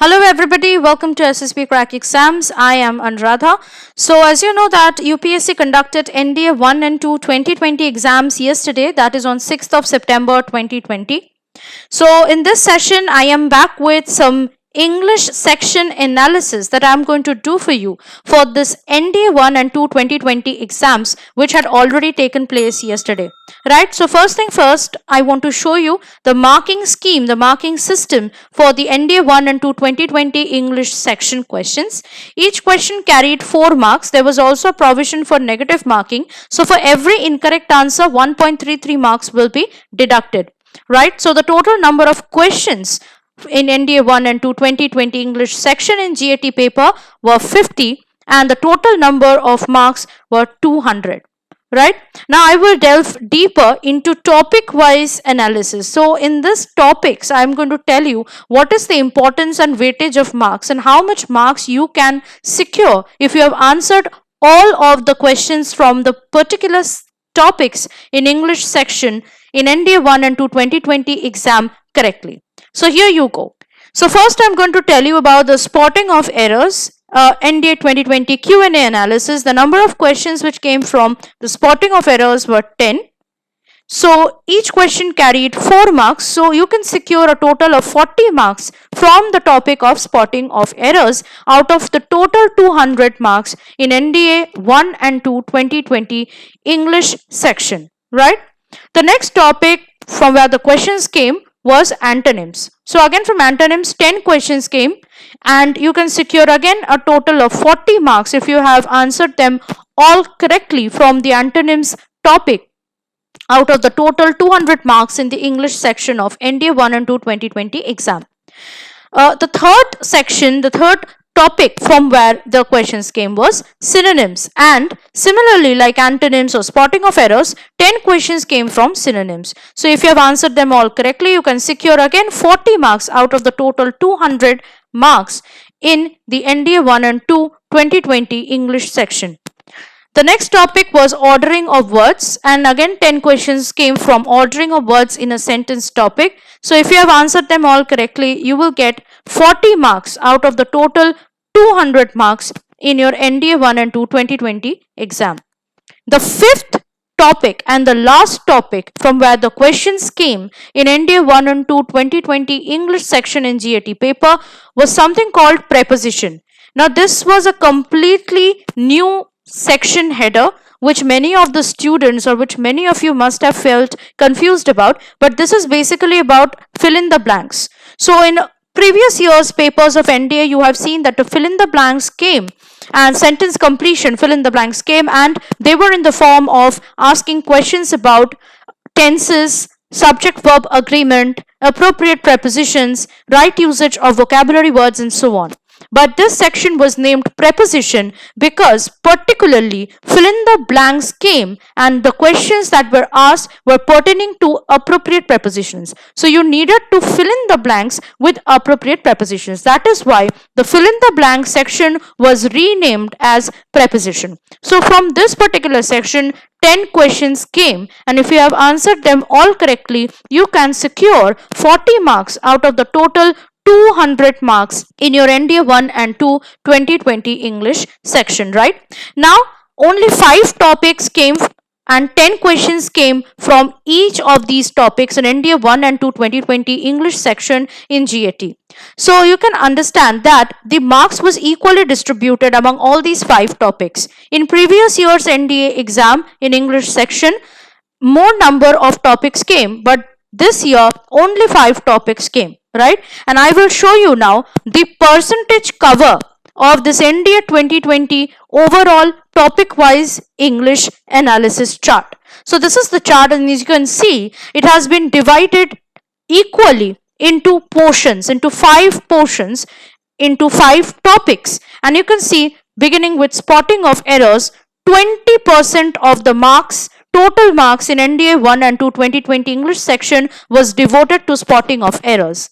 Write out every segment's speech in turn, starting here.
Hello everybody, welcome to SSB Crack Exams. I am Anuradha. So as you know that UPSC conducted NDA 1 and 2 2020 exams yesterday, that is on 6th of September 2020. So in this session, I am back with some English section analysis that I am going to do for you for this NDA 1 and 2 2020 exams which had already taken place yesterday. Right, so first thing first, I want to show you the marking scheme, the marking system for the NDA 1 and 2 2020 English section questions. Each question carried 4 marks. There was also a provision for negative marking. So for every incorrect answer, 1.33 marks will be deducted. Right, so the total number of questions in NDA 1 and 2 2020 English section in GAT paper were 50 and the total number of marks were 200. Right, now I will delve deeper into topic wise analysis. So in this topics I am going to tell you what is the importance and weightage of marks and how much marks you can secure if you have answered all of the questions from the particular topics in English section in NDA 1 and 2 2020 exam correctly. So here you go. So first I'm going to tell you about the spotting of errors, NDA 2020 Q&A analysis. The number of questions which came from the spotting of errors were 10. So each question carried 4 marks. So you can secure a total of 40 marks from the topic of spotting of errors out of the total 200 marks in NDA 1 and 2 2020 English section. Right? The next topic from where the questions came was antonyms. So again from antonyms 10 questions came and you can secure again a total of 40 marks if you have answered them all correctly from the antonyms topic out of the total 200 marks in the English section of NDA 1 and 2 2020 exam. The third topic from where the questions came was synonyms, and similarly like antonyms or spotting of errors, 10 questions came from synonyms. So if you have answered them all correctly, you can secure again 40 marks out of the total 200 marks in the NDA 1 and 2 2020 English section. The next topic was ordering of words, and again 10 questions came from ordering of words in a sentence topic. So if you have answered them all correctly, you will get 40 marks out of the total 200 marks in your NDA 1 and 2 2020 exam. The fifth topic and the last topic from where the questions came in NDA 1 and 2 2020 English section in GAT paper was something called preposition. Now this was a completely new section header which many of the students or which many of you must have felt confused about, but this is basically about fill in the blanks. So in previous years papers of NDA you have seen that the fill in the blanks came and sentence completion fill in the blanks came, and they were in the form of asking questions about tenses, subject verb agreement, appropriate prepositions, right usage of vocabulary words and so on. But this section was named preposition because particularly fill in the blanks came and the questions that were asked were pertaining to appropriate prepositions. So you needed to fill in the blanks with appropriate prepositions. That is why the fill in the blanks section was renamed as preposition. So from this particular section, 10 questions came, and if you have answered them all correctly, you can secure 40 marks out of the total 200 marks in your NDA 1 and 2 2020 English section. Right now only 5 topics came and 10 questions came from each of these topics in NDA 1 and 2 2020 English section in GAT. So you can understand that the marks was equally distributed among all these 5 topics. In previous year's NDA exam in English section, more number of topics came, but this year only 5 topics came. Right, and I will show you now the percentage cover of this NDA 2020 overall topic wise English analysis chart. So this is the chart, and as you can see it has been divided equally into portions, into 5 portions, into 5 topics, and you can see beginning with spotting of errors, 20% of the marks, total marks in NDA 1 and 2 2020 English section was devoted to spotting of errors.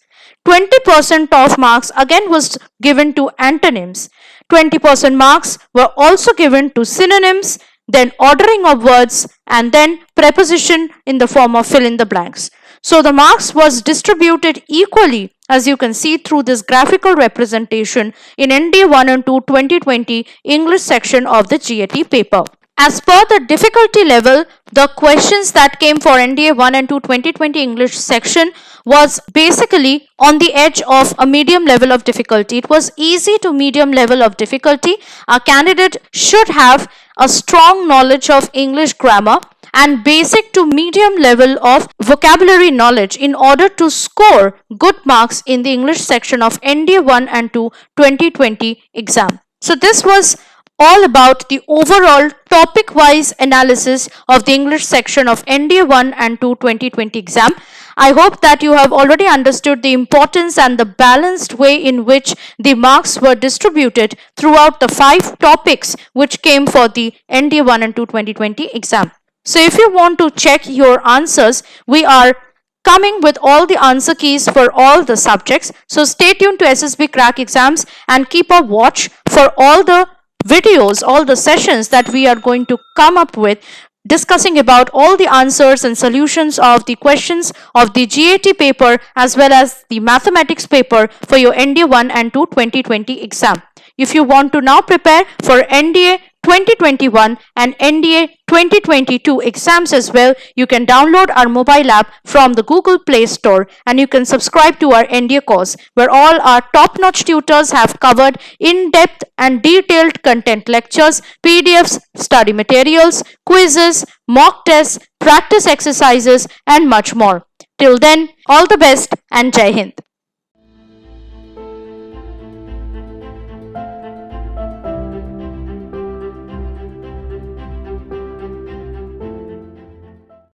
20% of marks again was given to antonyms. 20% marks were also given to synonyms, then ordering of words, and then preposition in the form of fill in the blanks. So the marks was distributed equally as you can see through this graphical representation in NDA 1 and 2 2020 English section of the GAT paper. As per the difficulty level, the questions that came for NDA 1 and 2 2020 English section was basically on the edge of a medium level of difficulty. It was easy to medium level of difficulty. A candidate should have a strong knowledge of English grammar and basic to medium level of vocabulary knowledge in order to score good marks in the English section of NDA 1 and 2 2020 exam. So this was all about the overall topic wise analysis of the English section of NDA 1 and 2 2020 exam. I hope that you have already understood the importance and the balanced way in which the marks were distributed throughout the 5 topics which came for the NDA 1 and 2 2020 exam. So if you want to check your answers, we are coming with all the answer keys for all the subjects. So stay tuned to SSB Crack Exams and keep a watch for all the videos, all the sessions that we are going to come up with discussing about all the answers and solutions of the questions of the GAT paper as well as the mathematics paper for your NDA 1 and 2 2020 exam. If you want to now prepare for NDA 2021 and NDA 2022 exams as well, you can download our mobile app from the Google Play Store and you can subscribe to our NDA course where all our top-notch tutors have covered in-depth and detailed content lectures, PDFs, study materials, quizzes, mock tests, practice exercises and much more. Till then, all the best and Jai Hind.